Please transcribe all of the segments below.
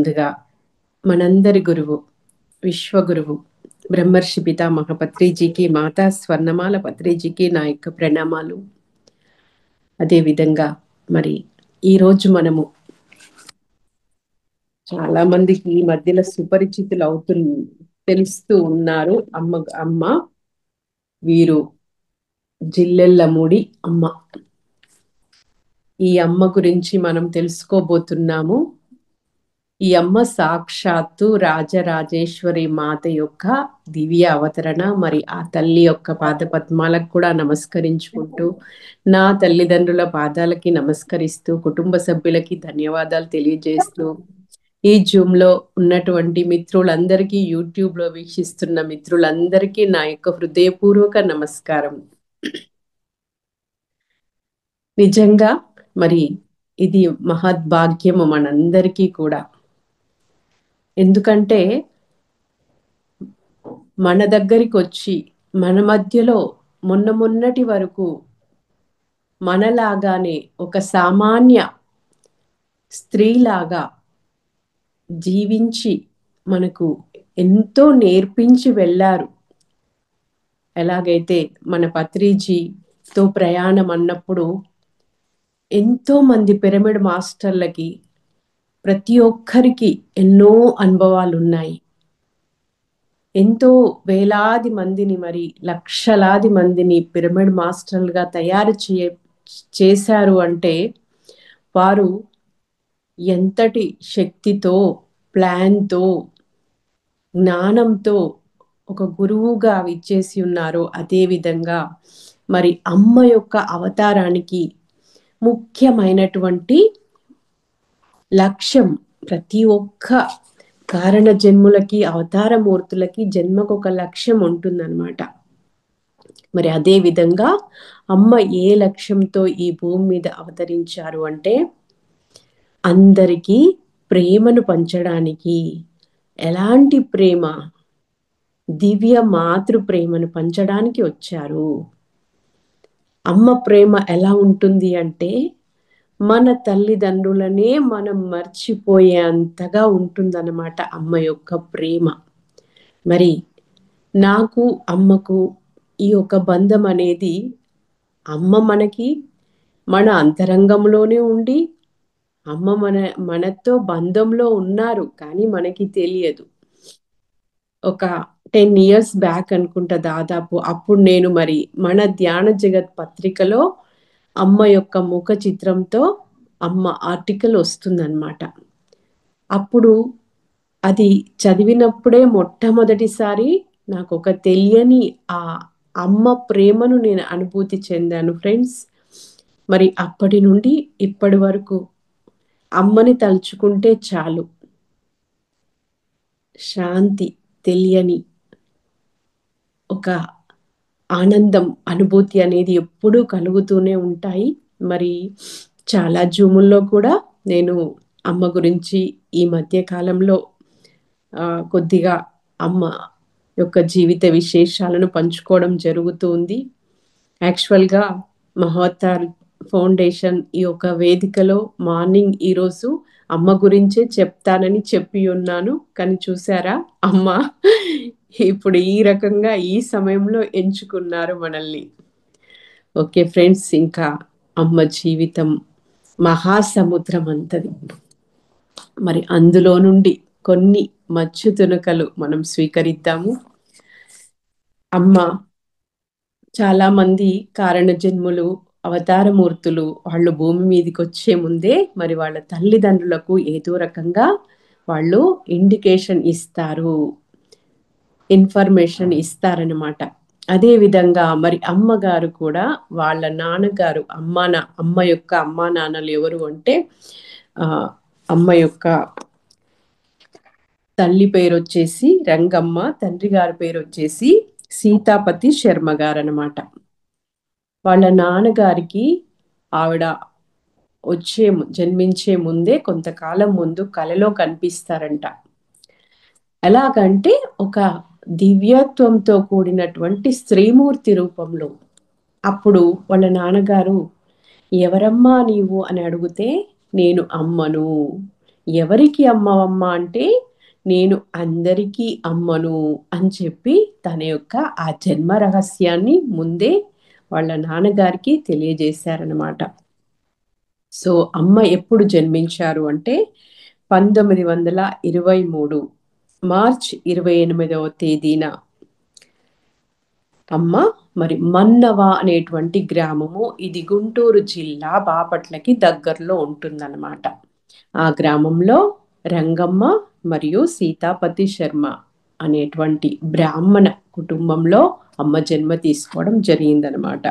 ముందుగా మనందరి గురువు విశ్వగురువు బ్రహ్మర్షి పితామహ పత్రిజీకి, మాతా స్వర్ణమాల పత్రిజీకి నా యొక్క ప్రణామాలు. అదేవిధంగా మరి ఈరోజు మనము చాలా మందికి ఈ మధ్యలో సుపరిచితులు తెలుస్తూ ఉన్నారు. అమ్మ వీరు జిల్లెళ్ళమూడి అమ్మ. ఈ అమ్మ గురించి మనం తెలుసుకోబోతున్నాము. ఈ అమ్మ సాక్షాత్తు రాజరాజేశ్వరి మాత యొక్క దివ్య అవతరణ. మరి ఆ తల్లి యొక్క పాదపద్మాలకు కూడా నమస్కరించుకుంటూ, నా తల్లిదండ్రుల పాదాలకి నమస్కరిస్తూ, కుటుంబ సభ్యులకి ధన్యవాదాలు తెలియజేస్తూ, ఈ జూమ్లో ఉన్నటువంటి మిత్రులందరికీ, యూట్యూబ్లో వీక్షిస్తున్న మిత్రులందరికీ నా యొక్క హృదయపూర్వక నమస్కారం. నిజంగా మరి ఇది మహద్భాగ్యము మనందరికీ కూడా. ఎందుకంటే మన దగ్గరికి వచ్చి మన మధ్యలో మొన్నటి వరకు మనలాగానే ఒక సామాన్య స్త్రీలాగా జీవించి మనకు ఎంతో నేర్పించి వెళ్ళారు. ఎలాగైతే మన పత్రిజీతో ప్రయాణం అన్నప్పుడు ఎంతో మంది పిరమిడ్ మాస్టర్లకి ప్రతి ఒక్కరికి ఎన్నో అనుభవాలు ఉన్నాయి. ఎంతో వేలాది మందిని, మరి లక్షలాది మందిని పిరమిడ్ మాస్టర్లుగా తయారు చేశారు అంటే వారు ఎంతటి శక్తితో, ప్లాన్తో, జ్ఞానంతో ఒక గురువుగా విచ్చేసి ఉన్నారో, అదేవిధంగా మరి అమ్మ యొక్క అవతారానికి ముఖ్యమైనటువంటి లక్ష్యం, ప్రతి ఒక్క కారణ జన్ములకి, అవతారమూర్తులకి జన్మకు ఒక లక్ష్యం ఉంటుందన్నమాట. మరి అదే విధంగా అమ్మ ఏ లక్ష్యంతో ఈ భూమి మీద అవతరించారు అంటే అందరికీ ప్రేమను పంచడానికి. ఎలాంటి ప్రేమ? దివ్య మాతృ ప్రేమను పంచడానికి వచ్చారు. అమ్మ ప్రేమ ఎలా ఉంటుంది అంటే మన తల్లిదండ్రులనే మనం మర్చిపోయే అంతగా ఉంటుందన్నమాట అమ్మ యొక్క ప్రేమ. మరి నాకు అమ్మకు ఈ యొక్క బంధం అనేది, అమ్మ మనకి మన అంతరంగంలోనే ఉండి అమ్మ మనతో బంధంలో ఉన్నారు, కానీ మనకి తెలియదు. ఒక 10 years బ్యాక్ అనుకుంటా దాదాపు, అప్పుడు నేను మరి మన ధ్యాన జగత్ పత్రికలో అమ్మ యొక్క ముఖ చిత్రంతో అమ్మ ఆర్టికల్ వస్తుందన్నమాట. అప్పుడు అది చదివినప్పుడే మొట్టమొదటిసారి నాకు ఒక తెలియని ఆ అమ్మ ప్రేమను నేను అనుభూతి చెందాను ఫ్రెండ్స్. మరి అప్పటి నుండి ఇప్పటి వరకు అమ్మని తలుచుకుంటే చాలు శాంతి, తెలియని ఒక ఆనందం, అనుభూతి అనేది ఎప్పుడూ కలుగుతూనే ఉంటాయి. మరి చాలా జూముల్లో కూడా నేను అమ్మ గురించి ఈ మధ్య కాలంలో కొద్దిగా అమ్మ యొక్క జీవిత విశేషాలను పంచుకోవడం జరుగుతుంది. యాక్చువల్గా మహోత్తార్ ఫౌండేషన్ ఈ యొక్క వేదికలో మార్నింగ్ ఈరోజు అమ్మ గురించే చెప్తానని చెప్పి ఉన్నాను, కానీ చూసారా అమ్మ ఇప్పుడు ఈ రకంగా ఈ సమయంలో ఎంచుకున్నారు మనల్ని. ఓకే ఫ్రెండ్స్, ఇంకా అమ్మ జీవితం మహాసముద్రం అంతది. మరి అందులో నుండి కొన్ని మచ్చు తునకలు మనం స్వీకరిద్దాము. అమ్మ చాలా మంది కారణ జన్ములు, అవతారమూర్తులు వాళ్ళు భూమి మీదకి వచ్చే ముందే మరి వాళ్ళ తల్లిదండ్రులకు ఏదో రకంగా వాళ్ళు ఇండికేషన్ ఇస్తారు, ఇన్ఫర్మేషన్ ఇస్తారనమాట. అదే విధంగా మరి అమ్మగారు కూడా వాళ్ళ నాన్నగారు, అమ్మ యొక్క అమ్మా నాన్నలు ఎవరు అంటే అమ్మ యొక్క తల్లి పేరు వచ్చేసి రంగమ్మ, తండ్రి గారి పేరు వచ్చేసి సీతాపతి శర్మ గారు అనమాట. వాళ్ళ నాన్నగారికి ఆవిడ జన్మించే ముందే కొంతకాలం ముందు కలలో కనిపిస్తారంట. ఎలాగంటే ఒక దివ్యత్వంతో కూడినటువంటి స్త్రీమూర్తి రూపంలో. అప్పుడు వాళ్ళ నాన్నగారు ఎవరమ్మా నీవు అని అడిగితే, నేను అమ్మను, ఎవరికి అమ్మవమ్మ అంటే నేను అందరికీ అమ్మను అని చెప్పి తన యొక్క ఆ జన్మ రహస్యాన్ని ముందే వాళ్ళ నాన్నగారికి తెలియజేశారనమాట. సో అమ్మ ఎప్పుడు జన్మించారు అంటే 1923 మార్చ్ 28వ తేదీన అమ్మ మరి మన్నవ అనేటువంటి గ్రామము, ఇది గుంటూరు జిల్లా బాపట్లకి దగ్గరలో ఉంటుందన్నమాట. ఆ గ్రామంలో రంగమ్మ మరియు సీతాపతి శర్మ అనేటువంటి బ్రాహ్మణ కుటుంబంలో అమ్మ జన్మ తీసుకోవడం జరిగిందనమాట.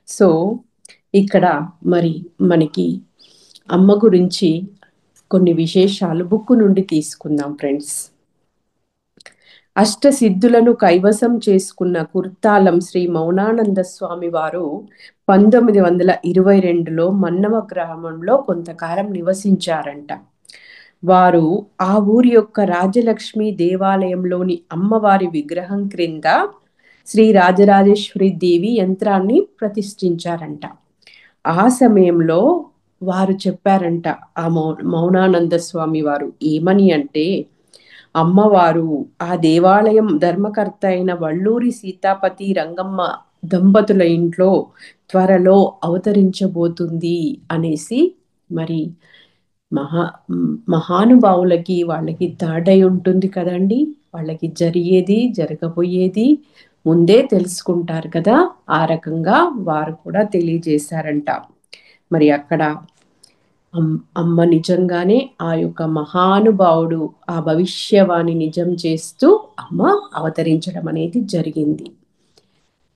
సో ఇక్కడ మరి మనకి అమ్మ గురించి కొన్ని విశేషాలు బుక్ నుండి తీసుకుందాం ఫ్రెండ్స్. అష్టసిద్ధులను కైవసం చేసుకున్న కుర్తాలం శ్రీ మౌనానంద స్వామి వారు 1922లో మన్నవ గ్రామంలో కొంతకాలం నివసించారంట. వారు ఆ ఊరి యొక్క రాజలక్ష్మి దేవాలయంలోని అమ్మవారి విగ్రహం క్రింద శ్రీ రాజరాజేశ్వరి దేవి యంత్రాన్ని ప్రతిష్ఠించారంట. ఆ సమయంలో వారు చెప్పారంట, ఆ మౌనానంద స్వామి వారు ఏమని అంటే, అమ్మవారు ఆ దేవాలయం ధర్మకర్త అయిన వల్లూరి సీతాపతి రంగమ్మ దంపతుల ఇంట్లో త్వరలో అవతరించబోతుంది అనేసి మరి మహానుభావులకి వాళ్ళకి తాడై ఉంటుంది కదండి. వాళ్ళకి జరిగేది జరగబోయేది ముందే తెలుసుకుంటారు కదా. ఆ రకంగా వారు కూడా తెలియజేశారంట. మరి అక్కడ అమ్మ నిజంగానే ఆ యొక్క మహానుభావుడు ఆ భవిష్యవాణి నిజం చేస్తూ అమ్మ అవతరించడం అనేది జరిగింది.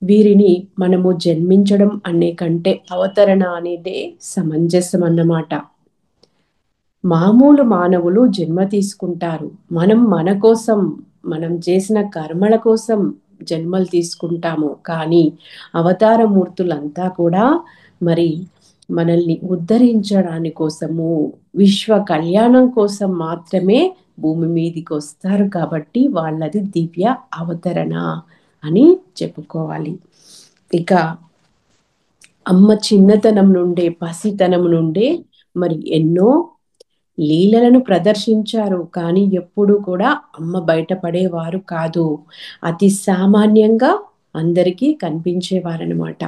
వీరిని మనము జన్మించడం అనే కంటే అవతరణ అనేదే సమంజసం అన్నమాట. మామూలు మానవులు జన్మ తీసుకుంటారు. మనం మన కోసం, మనం చేసిన కర్మల కోసం జన్మలు తీసుకుంటాము. కానీ అవతారమూర్తులంతా కూడా మరి మనల్ని ఉద్ధరించడాని కోసము, విశ్వ కళ్యాణం కోసం మాత్రమే భూమి మీదికి వస్తారు. కాబట్టి వాళ్ళది దివ్య అవతరణ అని చెప్పుకోవాలి. ఇక అమ్మ చిన్నతనం నుండే, పసితనం నుండే మరి ఎన్నో లీలలను ప్రదర్శించారు. కానీ ఎప్పుడు కూడా అమ్మ బయటపడేవారు కాదు. అతి సామాన్యంగా అందరికీ కనిపించేవారనమాట.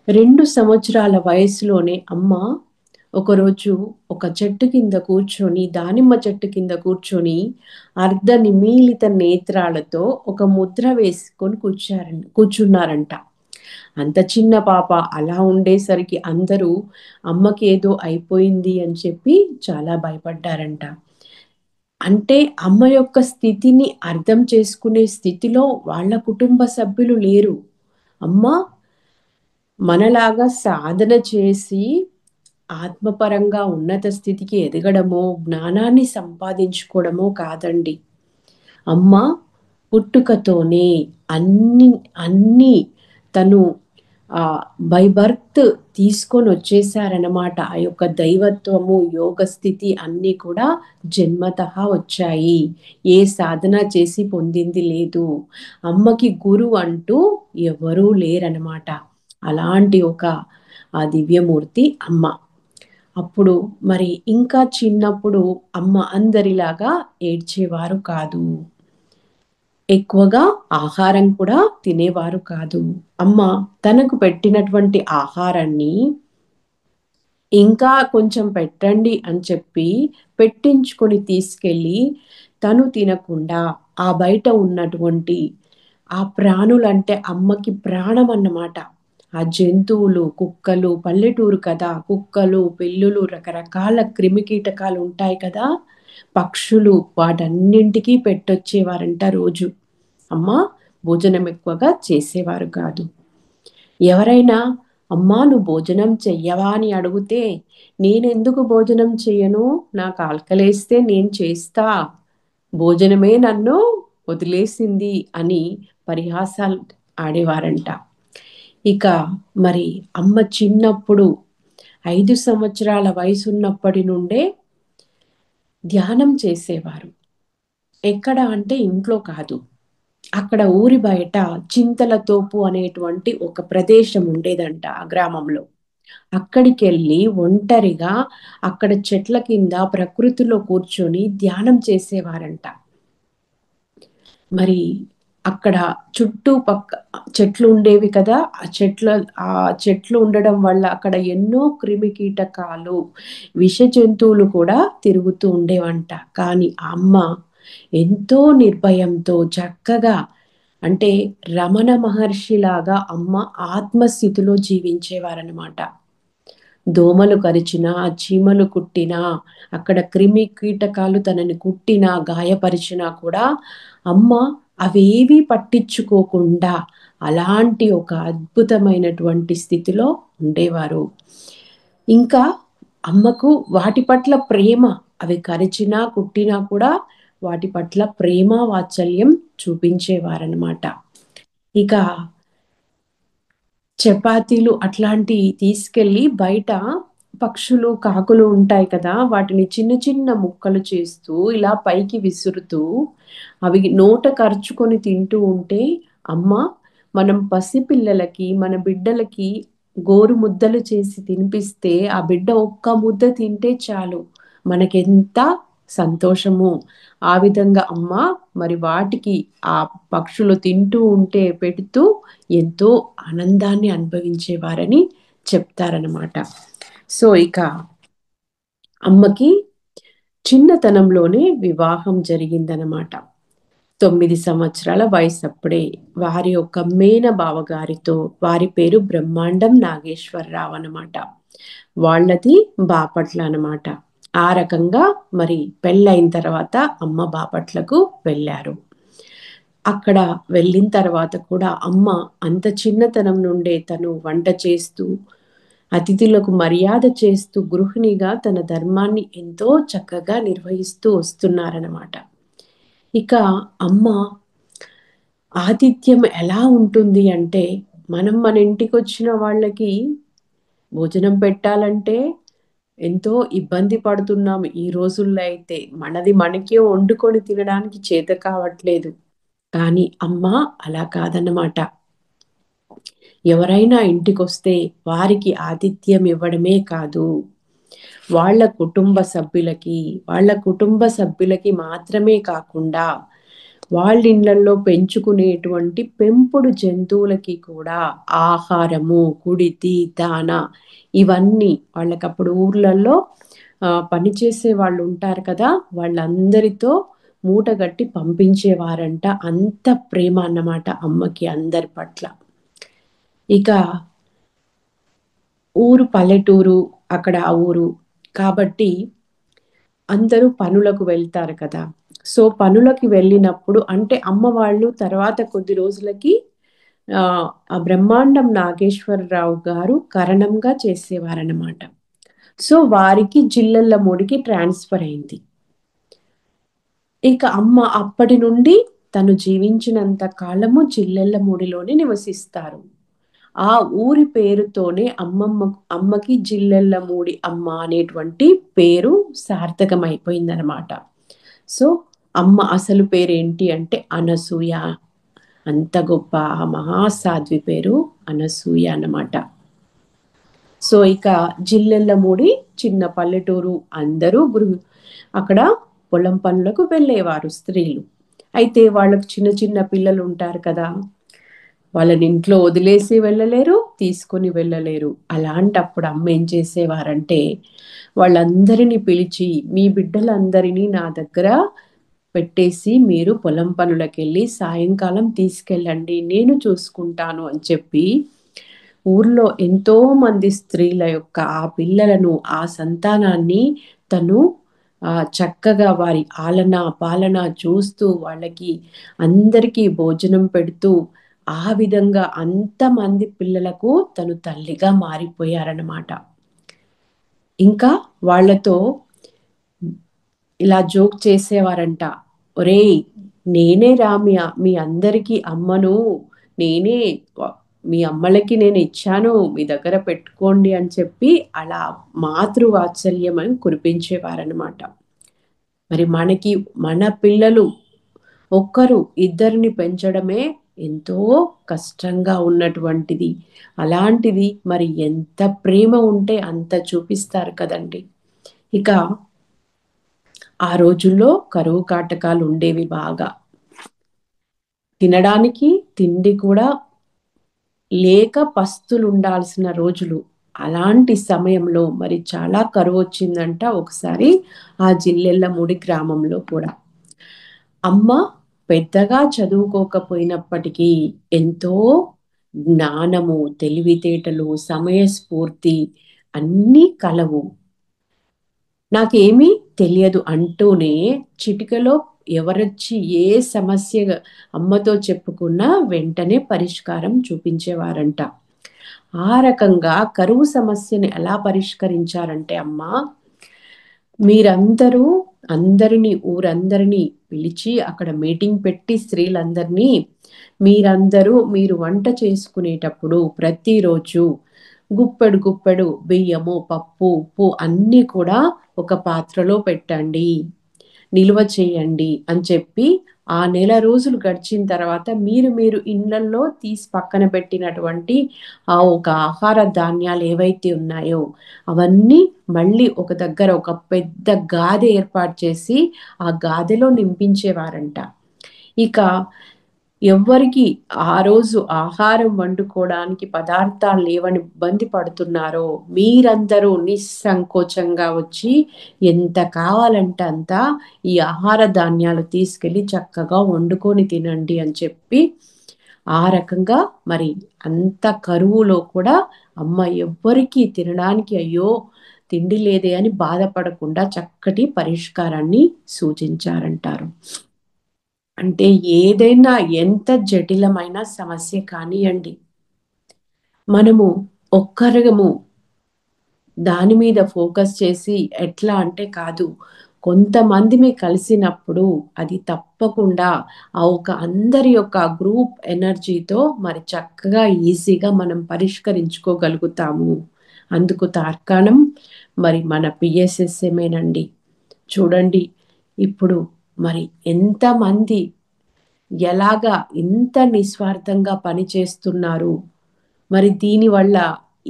2 సంవత్సరాల వయసులోనే అమ్మ ఒకరోజు ఒక చెట్టు కింద కూర్చొని, దానిమ్మ చెట్టు కింద కూర్చొని అర్ధ నిమీలిత నేత్రాలతో ఒక ముద్ర వేసుకొని కూర్చున్నారంట. అంత చిన్న పాప అలా ఉండేసరికి అందరూ అమ్మకి ఏదో అయిపోయింది అని చెప్పి చాలా భయపడ్డారంట. అంటే అమ్మ యొక్క స్థితిని అర్థం చేసుకునే స్థితిలో వాళ్ళ కుటుంబ సభ్యులు లేరు. అమ్మ మనలాగా సాధన చేసి ఆత్మపరంగా ఉన్నత స్థితికి ఎదగడమో, జ్ఞానాన్ని సంపాదించుకోవడమో కాదండి. అమ్మ పుట్టుకతోనే అన్ని అన్ని తను బై బర్త్ తీసుకొని వచ్చేసారనమాట. ఆ యొక్క దైవత్వము, యోగ స్థితి అన్నీ కూడా జన్మతః వచ్చాయి. ఏ సాధన చేసి పొందింది లేదు. అమ్మకి గురువు అంటూ ఎవరూ లేరనమాట. అలాంటి ఒక ఆ దివ్యమూర్తి అమ్మ. అప్పుడు మరి ఇంకా చిన్నప్పుడు అమ్మ అందరిలాగా ఏడ్చేవారు కాదు. ఎక్కువగా ఆహారం కూడా తినేవారు కాదు. అమ్మ తనకు పెట్టినటువంటి ఆహారాన్ని ఇంకా కొంచెం పెట్టండి అని చెప్పి పెట్టించుకొని తీసుకెళ్ళి తను తినకుండా ఆ బయట ఉన్నటువంటి ఆ ప్రాణులంటే అమ్మకి ప్రాణం అన్నమాట. ఆ జంతువులు, కుక్కలు, పల్లెటూరు కదా, కుక్కలు, పిల్లులు, రకరకాల క్రిమికీటకాలు ఉంటాయి కదా, పక్షులు, వాటన్నింటికీ పెట్టొచ్చేవారంట రోజు. అమ్మ భోజనం ఎక్కువగా చేసేవారు కాదు. ఎవరైనా అమ్మా నువ్వు భోజనం చెయ్యవా అని అడిగితే, నేనెందుకు భోజనం చెయ్యను, నాకు ఆకలేస్తే నేను చేస్తా, భోజనమే నన్ను వదిలేసింది అని పరిహాసాలు ఆడేవారంట. ఇక మరి అమ్మ చిన్నప్పుడు 5 సంవత్సరాల వయసున్నప్పటి నుండే ధ్యానం చేసేవారు. ఎక్కడ అంటే ఇంట్లో కాదు, అక్కడ ఊరి బయట చింతల తోపు అనేటువంటి ఒక ప్రదేశం ఉండేదంట ఆ గ్రామంలో. అక్కడికెళ్ళి ఒంటరిగా అక్కడ చెట్ల కింద ప్రకృతిలో కూర్చొని ధ్యానం చేసేవారంట. మరి అక్కడ చుట్టూ పక్క చెట్లు ఉండేవి కదా! ఆ చెట్లు ఉండడం వల్ల అక్కడ ఎన్నో క్రిమికీటకాలు, విష జంతువులు కూడా తిరుగుతూ ఉండేవంట. కానీ ఆ అమ్మ ఎంతో నిర్భయంతో చక్కగా అంటే రమణ మహర్షిలాగా అమ్మ ఆత్మస్థితిలో జీవించేవారనమాట. దోమలు కరిచినా, చీమలు కుట్టినా, అక్కడ క్రిమి కీటకాలు తనని కుట్టినా, గాయపరిచినా కూడా అమ్మ అవేవీ పట్టించుకోకుండా అలాంటి ఒక అద్భుతమైనటువంటి స్థితిలో ఉండేవారు. ఇంకా అమ్మకు వాటి పట్ల ప్రేమ, అవి కరిచినా, కుట్టినా కూడా వాటి పట్ల ప్రేమ, వాత్సల్యం చూపించేవారనమాట. ఇక చపాతీలు అట్లాంటియి తీసుకెళ్ళి బయట పక్షులు, కాకులు ఉంటాయి కదా! వాటిని చిన్న చిన్న ముక్కలు చేస్తూ, ఇలా పైకి విసురుతూ, అవి నోట కరుచుకొని తింటూ ఉంటే, అమ్మ మనం పసిపిల్లలకి, మన బిడ్డలకి గోరు ముద్దలు చేసి తినిపిస్తే, ఆ బిడ్డ ఒక్క ముద్ద తింటే చాలు. మనకెంత సంతోషమో. ఆ విధంగా అమ్మ మరి వాటికి ఆ పక్షులు తింటూ ఉంటే పెడుతూ ఎంతో ఆనందాన్ని అనుభవించేవారని చెప్తారనమాట. సో, ఇక అమ్మకి చిన్నతనంలోనే వివాహం జరిగిందనమాట. 9 సంవత్సరాల వయసప్పుడే వారి యొక్క మేనబావ గారితో, వారి పేరు బ్రహ్మాండం నాగేశ్వరరావు అనమాట. వాళ్ళది బాపట్ల అనమాట. ఆ రకంగా మరి పెళ్ళైన తర్వాత అమ్మ బాపట్లకు వెళ్ళారు. అక్కడ వెళ్ళిన తర్వాత కూడా అమ్మ అంత చిన్నతనం నుండే తను వంట చేస్తూ, అతిథులకు మర్యాద చేస్తూ గృహిణిగా తన ధర్మాన్ని ఎంతో చక్కగా నిర్వహిస్తూ వస్తున్నారనమాట. ఇక అమ్మ ఆతిథ్యం ఎలా ఉంటుంది అంటే, మనం మన ఇంటికొచ్చిన వాళ్ళకి భోజనం పెట్టాలంటే ఎంతో ఇబ్బంది పడుతున్నాం ఈ రోజుల్లో అయితే. మనది మనకే వండుకొని తినడానికి చేత కావట్లేదు. కానీ అమ్మ అలా కాదన్నమాట. ఎవరైనా ఇంటికొస్తే వారికి ఆతిథ్యం ఇవ్వడమే కాదు, వాళ్ళ కుటుంబ సభ్యులకి మాత్రమే కాకుండా వాళ్ళిళ్ళల్లో పెంచుకునేటువంటి పెంపుడు జంతువులకి కూడా ఆహారము, కుడితి, దాన ఇవన్నీ వాళ్ళకప్పుడు ఊర్లలో పనిచేసే వాళ్ళు ఉంటారు కదా! వాళ్ళందరితో మూటగట్టి పంపించేవారంట. అంత ప్రేమ అన్నమాట అమ్మకి అందరి పట్ల. ఇక ఊరు పల్లెటూరు, అక్కడ ఆ ఊరు కాబట్టి అందరూ పనులకు వెళ్తారు కదా! సో, పనులకి వెళ్ళినప్పుడు అంటే అమ్మ వాళ్ళు తర్వాత కొద్ది రోజులకి ఆ బ్రహ్మాండం నాగేశ్వరరావు గారు కరణంగా చేసేవారనమాట. సో, వారికి జిల్లెళ్ళమూడికి ట్రాన్స్‌ఫర్ అయింది. ఇక అమ్మ అప్పటి నుండి తను జీవించినంత కాలము జిల్లెళ్ళమూడిలోనే నివసిస్తారు. ఆ ఊరి పేరుతోనే అమ్మకి జిల్లెళ్ళమూడి అమ్మ అనేటువంటి పేరు సార్థకమైపోయిందనమాట. సో, అమ్మ అసలు పేరేంటి అంటే అనసూయ. అంత గొప్ప మహాసాధ్వి పేరు అనసూయ అన్నమాట. సో, ఇక జిల్లెళ్ళమూడి చిన్న పల్లెటూరు. అందరూ అక్కడ పొలం పనులకు వెళ్ళేవారు స్త్రీలు. అయితే వాళ్ళకి చిన్న చిన్న పిల్లలుంటారు కదా! వాళ్ళని ఇంట్లో వదిలేసి వెళ్ళలేరు, తీసుకొని వెళ్ళలేరు. అలాంటప్పుడు అమ్మ ఏం చేసేవారంటే, వాళ్ళందరిని పిలిచి, "మీ బిడ్డలందరినీ నా దగ్గర పెట్టేసి మీరు పొలం పనులకెళ్ళి సాయంకాలం తీసుకెళ్ళండి. నేను చూసుకుంటాను" అని చెప్పి ఊర్లో ఎంతోమంది స్త్రీల యొక్క ఆ పిల్లలను, ఆ సంతానాన్ని తను చక్కగా వారి ఆలన, పాలన చూస్తూ వాళ్ళకి అందరికీ భోజనం పెడుతూ, ఆ విధంగా అంతమంది పిల్లలకు తను తల్లిగా మారిపోయారనమాట. ఇంకా వాళ్ళతో ఇలా జోక్ చేసేవారంట. "ఒరేయ్! నేనేరా మీ అందరికీ అమ్మను. నేనే మీ అమ్మలకి నేనిచ్చాను. మీ దగ్గర పెట్టుకోండి" అని చెప్పి అలా మాతృవాత్సల్యం అని కురిపించేవారనమాట. మరి మన పిల్లలు ఒక్కరు, ఇద్దరిని పెంచడమే ఎంతో కష్టంగా ఉన్నటువంటిది. అలాంటిది మరి ఎంత ప్రేమ ఉంటే అంత చూపిస్తారు కదండి. ఇక ఆ రోజుల్లో కరువు కాటకాలు ఉండేవి బాగా. తినడానికి తిండి కూడా లేక పస్తులుండాల్సిన రోజులు. అలాంటి సమయంలో మరి చాలా కరువొచ్చిందంట ఒకసారి ఆ జిల్లెళ్ళమూడి గ్రామంలో కూడా. అమ్మ పెద్దగా చదువుకోకపోయినప్పటికీ ఎంతో జ్ఞానము, తెలివితేటలు, సమయస్ఫూర్తి అన్నీ కలవు. నాకేమీ తెలియదు అంటూనే చిటికలో ఎవరొచ్చి ఏ సమస్య అమ్మతో చెప్పుకున్నా వెంటనే పరిష్కారం చూపించేవారంట. ఆ రకంగా కరువు సమస్యని ఎలా పరిష్కరించారంటే అమ్మ, మీరందరూ అందరినీ ఊరందరినీ పిలిచి అక్కడ మీటింగ్ పెట్టి స్త్రీలందరినీ మీరందరూ మీరు వంట చేసుకునేటప్పుడు ప్రతిరోజు గుప్పెడు గుప్పెడు బియ్యము, పప్పు, ఉప్పు అన్నీ కూడా ఒక పాత్రలో పెట్టండి, నిల్వ చేయండి అని చెప్పి ఆ నెల రోజులు గడిచిన తర్వాత మీరు మీరు ఇళ్లల్లో తీసి పక్కన పెట్టినటువంటి ఆ ఒక ఆహార ధాన్యాలు ఏవైతే ఉన్నాయో అవన్నీ మళ్ళీ ఒక దగ్గర ఒక పెద్ద గాదె ఏర్పాటు చేసి ఆ గాదెలో నింపించేవారంట. ఇక ఎవ్వరికి ఆ రోజు ఆహారం వండుకోవడానికి పదార్థాలు లేవని ఇబ్బంది పడుతున్నారో మీరందరూ నిస్సంకోచంగా వచ్చి ఎంత కావాలంటే అంత ఈ ఆహార ధాన్యాలు తీసుకెళ్ళి చక్కగా వండుకొని తినండి అని చెప్పి ఆ రకంగా మరి అంత కరువులో కూడా అమ్మ ఎవ్వరికీ తినడానికి అయ్యో తిండి లేదే అని బాధపడకుండా చక్కటి పరిష్కారాన్ని సూచించారంటారు. అంటే ఏదైనా ఎంత జటిలమైన సమస్య కానియండి, మనము ఒక్కరము దాని మీద ఫోకస్ చేసి ఎట్లా అంటే కాదు, కొంతమందిని కలిసినప్పుడు అది తప్పకుండా ఆ ఒక అందరి యొక్క గ్రూప్ ఎనర్జీతో మరి చక్కగా ఈజీగా మనం పరిష్కరించుకోగలుగుతాము. అందుకు తార్కాణం మరి మన పిఎస్ఎస్ఎమేనండి. చూడండి ఇప్పుడు మరి ఎంతమంది ఎలాగా ఇంత నిస్వార్థంగా పనిచేస్తున్నారు. మరి దీనివల్ల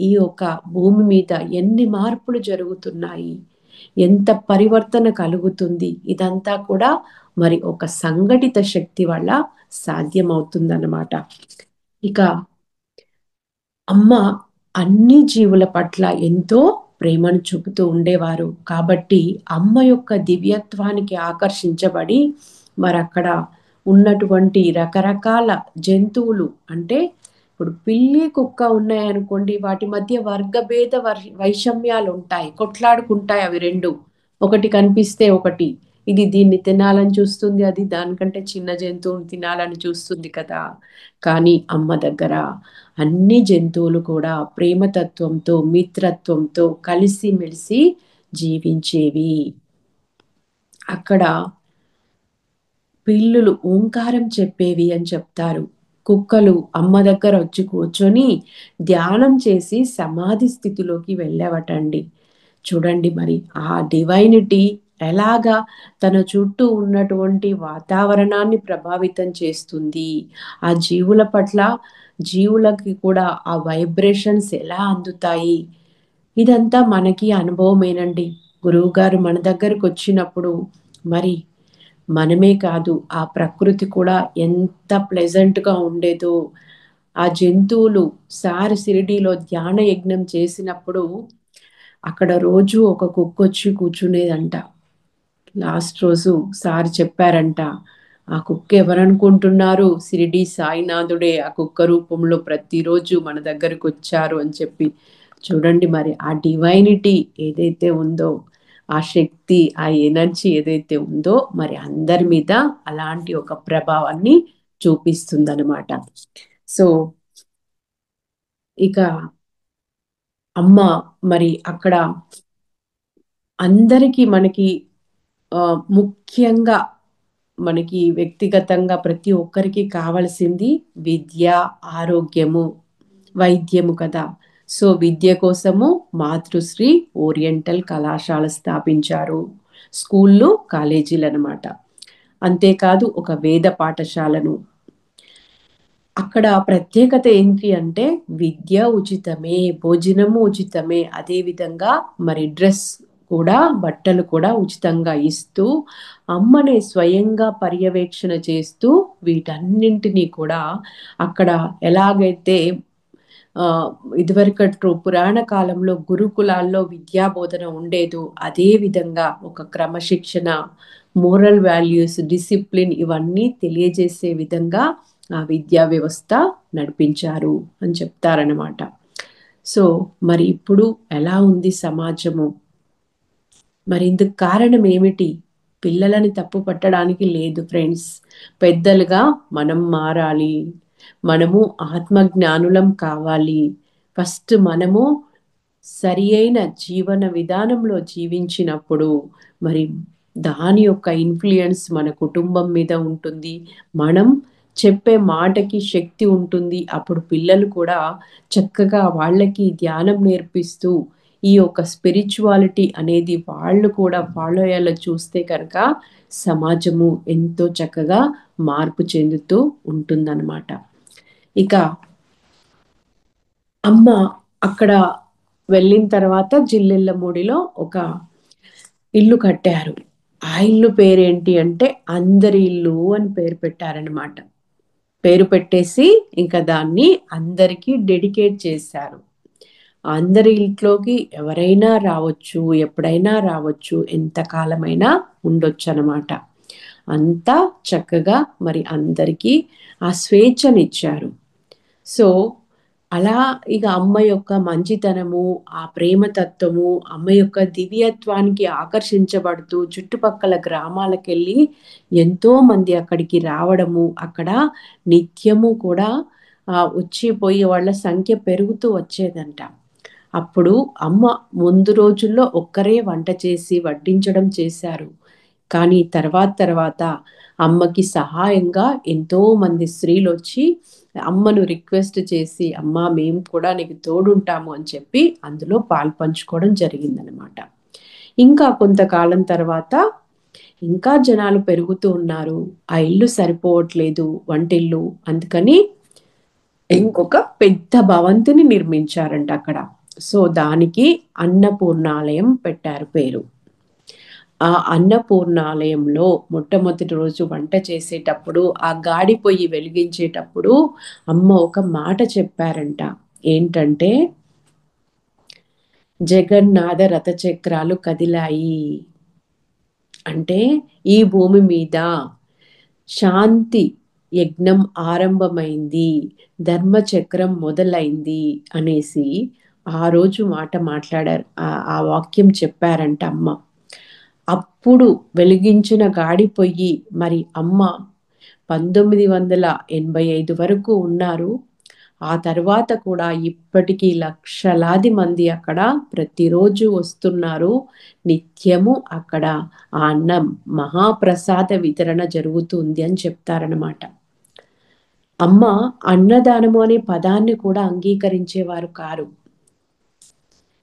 ఈ యొక్క భూమి మీద ఎన్ని మార్పులు జరుగుతున్నాయి, ఎంత పరివర్తన కలుగుతుంది, ఇదంతా కూడా మరి ఒక సంఘటిత శక్తి వల్ల సాధ్యమవుతుందన్నమాట. ఇక అమ్మ అన్ని జీవుల పట్ల ఎంతో ప్రేమను చూపుతూ ఉండేవారు కాబట్టి అమ్మ యొక్క దివ్యత్వానికి ఆకర్షించబడి మరి అక్కడ ఉన్నటువంటి రకరకాల జంతువులు అంటే ఇప్పుడు పిల్లి కుక్క ఉన్నాయనుకోండి, వాటి మధ్య వర్గభేద వైషమ్యాలు ఉంటాయి, కొట్లాడుకుంటాయి అవి రెండు. ఒకటి కనిపిస్తే ఒకటి ఇది దీన్ని తినాలని చూస్తుంది, అది దానికంటే చిన్న జంతువుని తినాలని చూస్తుంది కదా. కానీ అమ్మ దగ్గర అన్ని జంతువులు కూడా ప్రేమతత్వంతో మిత్రత్వంతో కలిసిమెలిసి జీవించేవి. అక్కడ పిల్లులు ఓంకారం చెప్పేవి అని చెప్తారు. కుక్కలు అమ్మ దగ్గర వచ్చి కూర్చొని ధ్యానం చేసి సమాధి స్థితిలోకి వెళ్ళవటండి. చూడండి మరి ఆ డివైనిటీ ఎలాగా తన చుట్టూ ఉన్నటువంటి వాతావరణాన్ని ప్రభావితం చేస్తుంది, ఆ జీవుల పట్ల జీవులకి కూడా ఆ వైబ్రేషన్స్ ఎలా అందుతాయి, ఇదంతా మనకి అనుభవమేనండి. గురువుగారు మన దగ్గరకు వచ్చినప్పుడు మరి మనమే కాదు ఆ ప్రకృతి కూడా ఎంత ప్లెజెంట్గా ఉండేదో. ఆ జంతువులు సార్ షిరిడీలో ధ్యాన యజ్ఞం చేసినప్పుడు అక్కడ రోజు ఒక కుక్క వచ్చి కూర్చునేదంట. లాస్ట్ రోజు సార్ చెప్పారంట, ఆ కుక్క ఎవరనుకుంటున్నారు, షిరిడి సాయినాథుడే ఆ కుక్క రూపంలో ప్రతిరోజు మన దగ్గరకు వచ్చారు అని చెప్పి. చూడండి మరి ఆ డివైనిటీ ఏదైతే ఉందో, ఆ శక్తి ఆ ఎనర్జీ ఏదైతే ఉందో మరి అందరి మీద అలాంటి ఒక ప్రభావాన్ని చూపిస్తుందన్నమాట. సో ఇక అమ్మ మరి అక్కడ అందరికీ మనకి ముఖ్యంగా మనకి వ్యక్తిగతంగా ప్రతి ఒక్కరికి కావాల్సింది విద్య, ఆరోగ్యము, వైద్యము కదా. సో విద్య కోసము మాతృశ్రీ ఓరియంటల్ కళాశాల స్థాపించారు, స్కూళ్ళు కాలేజీలు అనమాట. అంతేకాదు ఒక వేద పాఠశాలను, అక్కడ ప్రత్యేకత ఏంటి అంటే విద్య ఉచితమే, భోజనము ఉచితమే, అదేవిధంగా మరి డ్రెస్ కూడా, బట్టలు కూడా ఉచితంగా ఇస్తూ అమ్మని స్వయంగా పర్యవేక్షణ చేస్తూ వీటన్నింటినీ కూడా అక్కడ ఎలాగైతే ఇదివరకట్టు పురాణ కాలంలో గురుకులాల్లో విద్యాబోధన ఉండేదో అదే విధంగా ఒక క్రమశిక్షణ, మోరల్ వాల్యూస్, డిసిప్లిన్ ఇవన్నీ తెలియజేసే విధంగా ఆ విద్యా వ్యవస్థ నడిపించారు అని చెప్తారనమాట. సో మరి ఇప్పుడు ఎలా ఉంది సమాజము? మరి ఇందుకు కారణం ఏమిటి? పిల్లలని తప్పు పట్టడానికి లేదు ఫ్రెండ్స్. పెద్దలుగా మనం మారాలి. మనము ఆత్మజ్ఞానులం కావాలి. ఫస్ట్ మనము సరి అయిన జీవన విధానంలో జీవించినప్పుడు మరి దాని యొక్క ఇన్ఫ్లుయెన్స్ మన కుటుంబం మీద ఉంటుంది. మనం చెప్పే మాటకి శక్తి ఉంటుంది. అప్పుడు పిల్లలు కూడా చక్కగా వాళ్ళకి ధ్యానం నేర్పిస్తూ ఈ యొక్క స్పిరిచువాలిటీ అనేది వాళ్ళు కూడా ఫాలో అయ్యేలా చూస్తే కనుక సమాజము ఎంతో చక్కగా మార్పు చెందుతూ ఉంటుందన్నమాట. ఇక అమ్మ అక్కడ వెళ్ళిన తర్వాత జిల్లెళ్ళమూడిలో ఒక ఇల్లు కట్టారు. ఆ ఇల్లు పేరేంటి అంటే అందరి ఇల్లు అని పేరు పెట్టారనమాట. పేరు పెట్టేసి ఇంకా దాన్ని అందరికీ డెడికేట్ చేశారు. అందరి ఇంట్లోకి ఎవరైనా రావచ్చు, ఎప్పుడైనా రావచ్చు, ఎంతకాలమైనా ఉండొచ్చు అనమాట. అంతా చక్కగా మరి అందరికీ ఆ స్వేచ్ఛనిచ్చారు. సో అలా ఇక అమ్మ యొక్క మంచితనము, ఆ ప్రేమతత్వము, అమ్మ యొక్క దివ్యత్వానికి ఆకర్షించబడుతూ చుట్టుపక్కల గ్రామాలకెళ్ళి ఎంతో మంది అక్కడికి రావడము, అక్కడ నిత్యము కూడా వచ్చిపోయే వాళ్ళ సంఖ్య పెరుగుతూ వచ్చేదంట. అప్పుడు అమ్మ ముందు రోజుల్లో ఒక్కరే వంట చేసి వడ్డించడం చేశారు. కానీ తర్వాత అమ్మకి సహాయంగా ఎంతో మంది స్త్రీలు వచ్చి అమ్మను రిక్వెస్ట్ చేసి అమ్మ మేము కూడా నీకు తోడుంటాము అని చెప్పి అందులో పాల్పంచుకోవడం జరిగిందనమాట. ఇంకా కొంతకాలం తర్వాత ఇంకా జనాలు పెరుగుతూ ఉన్నారు. ఆ ఇల్లు సరిపోవట్లేదు, వంటిల్లు. అందుకని ఇంకొక పెద్ద భవంతిని నిర్మించారంట అక్కడ. సో దానికి అన్నపూర్ణాలయం పెట్టారు పేరు. ఆ అన్నపూర్ణాలయంలో మొట్టమొదటి రోజు వంట చేసేటప్పుడు ఆ గాడి పొయ్యి వెలిగించేటప్పుడు అమ్మ ఒక మాట చెప్పారంట. ఏంటంటే జగన్నాథ రథచక్రాలు కదిలాయి అంటే ఈ భూమి మీద శాంతి యజ్ఞం ఆరంభమైంది, ధర్మచక్రం మొదలైంది అనేసి ఆ రోజు మాట మాట్లాడారు. ఆ వాక్యం చెప్పారంట అమ్మ. అప్పుడు వెలిగించిన గాడి పొయ్యి మరి అమ్మ 1985 వరకు ఉన్నారు. ఆ తర్వాత కూడా ఇప్పటికీ లక్షలాది మంది అక్కడ ప్రతిరోజు వస్తున్నారు. నిత్యము అక్కడ ఆ అన్నం మహాప్రసాద వితరణ జరుగుతుంది అని చెప్తారనమాట. అమ్మ అన్నదానము అనే పదాన్ని కూడా అంగీకరించేవారు కారు.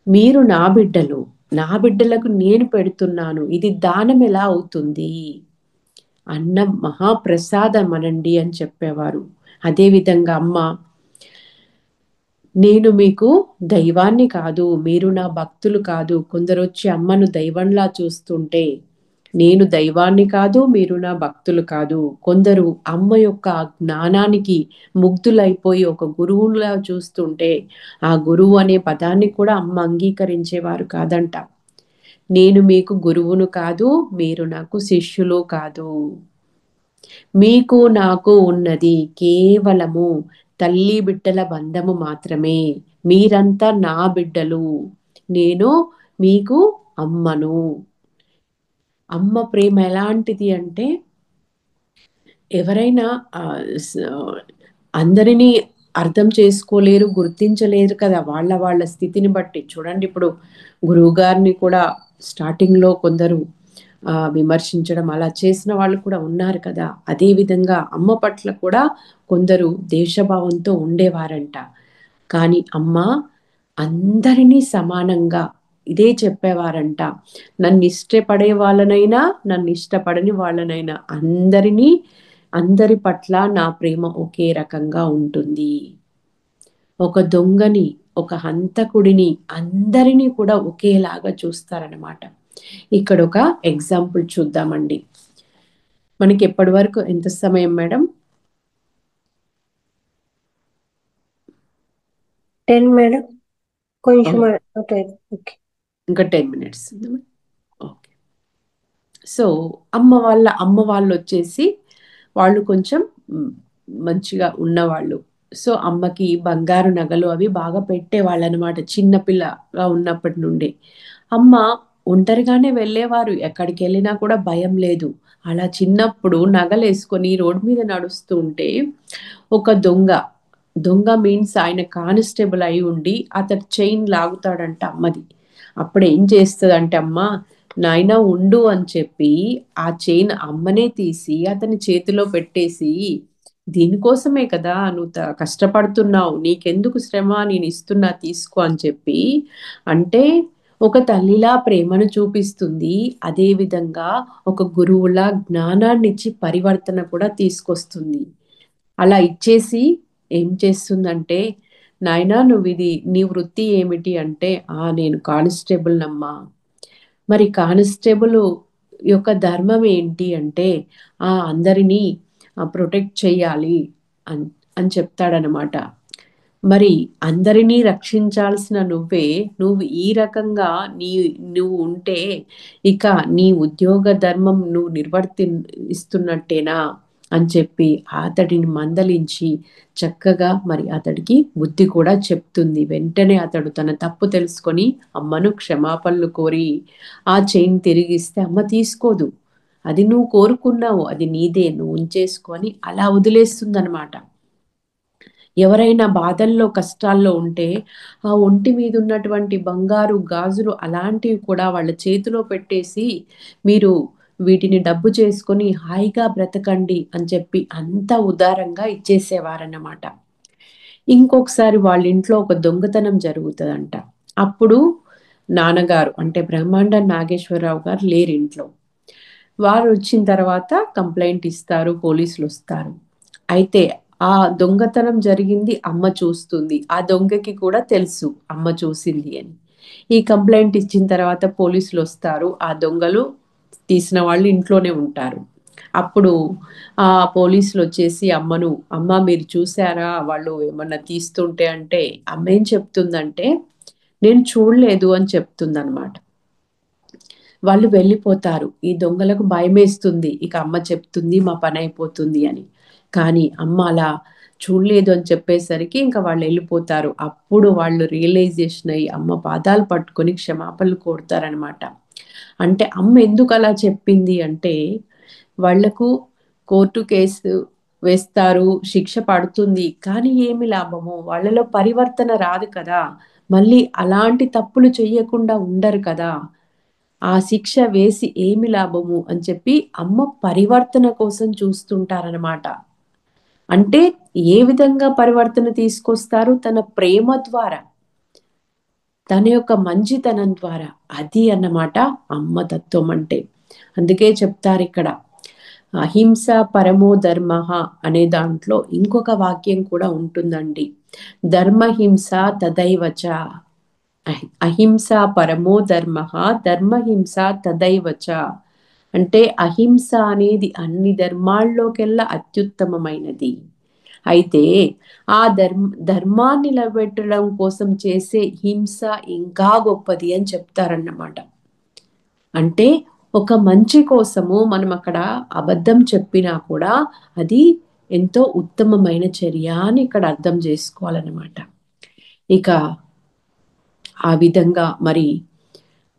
మీరు నా బిడ్డలు, నా బిడ్డలకు నేను పెడుతున్నాను, ఇది దానం ఎలా అవుతుంది? అన్నం మహాప్రసాదం అనండి అని చెప్పేవారు. అదేవిధంగా అమ్మ నేను మీకు దైవాన్ని కాదు, మీరు నా భక్తులు కాదు. కొందరు వచ్చి అమ్మను దైవంలా చూస్తుంటే నేను దైవాన్ని కాదు, మీరు నా భక్తులు కాదు. కొందరు అమ్మ యొక్క జ్ఞానానికి ముగ్ధులైపోయి ఒక గురువులా చూస్తుంటే ఆ గురువు అనే పదాన్ని కూడా అమ్మ అంగీకరించేవారు కాదంట. నేను మీకు గురువును కాదు, మీరు నాకు శిష్యులు కాదు. మీకు నాకు ఉన్నది కేవలము తల్లి బిడ్డల బంధము మాత్రమే. మీరంతా నా బిడ్డలు, నేను మీకు అమ్మను. అమ్మ ప్రేమ ఎలాంటిది అంటే ఎవరైనా అందరినీ అర్థం చేసుకోలేరు, గుర్తించలేరు కదా వాళ్ళ స్థితిని బట్టి. చూడండి ఇప్పుడు గురువు గారిని కూడా స్టార్టింగ్లో కొందరు విమర్శించడం అలా చేసిన వాళ్ళు కూడా ఉన్నారు కదా. అదేవిధంగా అమ్మ పట్ల కూడా కొందరు దేశభావంతో ఉండేవారంట. కానీ అమ్మ అందరినీ సమానంగా ఇదే చెప్పేవారంట. నన్ను ఇష్టపడే వాళ్ళనైనా, నన్ను ఇష్టపడని వాళ్ళనైనా అందరినీ అందరి పట్ల నా ప్రేమ ఒకే రకంగా ఉంటుంది. ఒక దొంగని, ఒక హంతకుడిని అందరినీ కూడా ఒకేలాగా చూస్తారనమాట. ఇక్కడ ఒక ఎగ్జాంపుల్ చూద్దామండి. మనకి ఎప్పటి వరకు ఎంత సమయం మేడం? 10 మేడం. కొంచెం ఓకే. ఇంకా 10 మినిట్స్. ఓకే. సో అమ్మ వాళ్ళు వచ్చేసి వాళ్ళు కొంచెం మంచిగా ఉన్నవాళ్ళు. సో అమ్మకి బంగారు నగలు అవి బాగా పెట్టేవాళ్ళు అనమాట చిన్నపిల్లగా ఉన్నప్పటి నుండి. అమ్మ ఒంటరిగానే వెళ్ళేవారు, ఎక్కడికి వెళ్ళినా కూడా భయం లేదు. అలా చిన్నప్పుడు నగలు వేసుకొని రోడ్డు మీద నడుస్తూ ఉంటే ఒక దొంగ మీన్స్ ఆయన కానిస్టేబుల్ అయి ఉండి అతడు చైన్ లాగుతాడంట అమ్మది. అప్పుడు ఏం చేస్తుందంటే అమ్మ, నాయనా ఉండు అని చెప్పి ఆ చైన్ అమ్మనే తీసి అతని చేతిలో పెట్టేసి, దీనికోసమే కదా నువ్వు కష్టపడుతున్నావు, నీకెందుకు శ్రమ, నేను ఇస్తున్నా తీసుకో అని చెప్పి, అంటే ఒక తల్లిలా ప్రేమను చూపిస్తుంది. అదేవిధంగా ఒక గురువులా జ్ఞానాన్ని ఇచ్చి పరివర్తన కూడా తీసుకొస్తుంది. అలా ఇచ్చేసి ఏం చేస్తుందంటే, నాయనా నువ్వు ఇది నీ వృత్తి ఏమిటి అంటే, నేను కానిస్టేబుల్ నమ్మా. మరి కానిస్టేబుల్ యొక్క ధర్మం ఏంటి అంటే, అందరినీ ప్రొటెక్ట్ చేయాలి అని అని చెప్తాడనమాట. మరి అందరినీ రక్షించాల్సిన నువ్వు ఈ రకంగా నువ్వు ఉంటే ఇక నీ ఉద్యోగ ధర్మం నువ్వు నిర్వర్తిస్తున్నట్టేనా అని చెప్పి అతడిని మందలించి చక్కగా మరి అతడికి బుద్ధి కూడా చెప్తుంది. వెంటనే అతడు తన తప్పు తెలుసుకొని అమ్మను క్షమాపణలు కోరి ఆ చైన్ తిరిగిస్తే అమ్మ తీసుకోదు. అది నువ్వు కోరుకున్నావు, అది నీదే, నువ్వు ఉంచేసుకొని అలా వదిలేస్తుందనమాట. ఎవరైనా బాధల్లో కష్టాల్లో ఉంటే ఆ ఒంటి మీద ఉన్నటువంటి బంగారు గాజులు అలాంటివి కూడా వాళ్ళ చేతిలో పెట్టేసి, మీరు వీటిని డబ్బు చేసుకొని హాయిగా బ్రతకండి అని చెప్పి అంత ఉదారంగా ఇచ్చేసేవారన్నమాట. ఇంకొకసారి వాళ్ళ ఇంట్లో ఒక దొంగతనం జరుగుతుందంట. అప్పుడు నాన్నగారు అంటే బ్రహ్మాండ నాగేశ్వరరావు గారు లేరు ఇంట్లో. వారు వచ్చిన తర్వాత కంప్లైంట్ ఇస్తారు, పోలీసులు వస్తారు. అయితే ఆ దొంగతనం జరిగింది అమ్మ చూస్తుంది. ఆ దొంగకి కూడా తెలుసు అమ్మ చూసింది అని. ఈ కంప్లైంట్ ఇచ్చిన తర్వాత పోలీసులు వస్తారు. ఆ దొంగలు తీసిన వాళ్ళు ఇంట్లోనే ఉంటారు. అప్పుడు ఆ పోలీసులు వచ్చేసి అమ్మ మీరు చూసారా వాళ్ళు ఏమన్నా తీస్తుంటే అంటే, అమ్మ ఏం చెప్తుందంటే, నేను చూడలేదు అని చెప్తుందనమాట. వాళ్ళు వెళ్ళిపోతారు. ఈ దొంగలకు భయమేస్తుంది. ఇక అమ్మ చెప్తుంది మా పని అయిపోతుంది అని. కానీ అమ్మ అలా చూడలేదు అని చెప్పేసరికి ఇంకా వాళ్ళు వెళ్ళిపోతారు. అప్పుడు వాళ్ళు రియలైజేషన్ అయ్యి అమ్మ పాదాలు పట్టుకొని క్షమాపణలు కోరుతారనమాట. అంటే అమ్మ ఎందుకు అలా చెప్పింది అంటే, వాళ్లకు కోర్టు కేసు వేస్తారు, శిక్ష పడుతుంది. కానీ ఏమి లాభము, వాళ్ళలో పరివర్తన రాదు కదా. మళ్ళీ అలాంటి తప్పులు చెయ్యకుండా ఉండరు కదా. ఆ శిక్ష వేసి ఏమి లాభము అని చెప్పి అమ్మ పరివర్తన కోసం చూస్తుంటారనమాట. అంటే ఏ విధంగా పరివర్తన తీసుకొస్తారు? తన ప్రేమ ద్వారా, తన యొక్క మంచితనం ద్వారా. అది అన్నమాట అమ్మ తత్వం అంటే. అందుకే చెప్తారు ఇక్కడ, అహింస పరమో ధర్మ అనే దాంట్లో ఇంకొక వాక్యం కూడా ఉంటుందండి. ధర్మహింస తదైవచ. అహింస పరమో ధర్మ, ధర్మహింస తదైవచ. అంటే అహింస అనేది అన్ని ధర్మాల్లోకెల్లా అత్యుత్తమమైనది. అయితే ఆ ధర్మాన్ని నిలబెట్టడం కోసం చేసే హింస ఇంకా గొప్పది అని చెప్తారన్నమాట. అంటే ఒక మంచి కోసము మనం అక్కడ అబద్ధం చెప్పినా కూడా అది ఎంతో ఉత్తమమైన చర్య అని ఇక్కడ అర్థం చేసుకోవాలన్నమాట. ఇక ఆ విధంగా మరి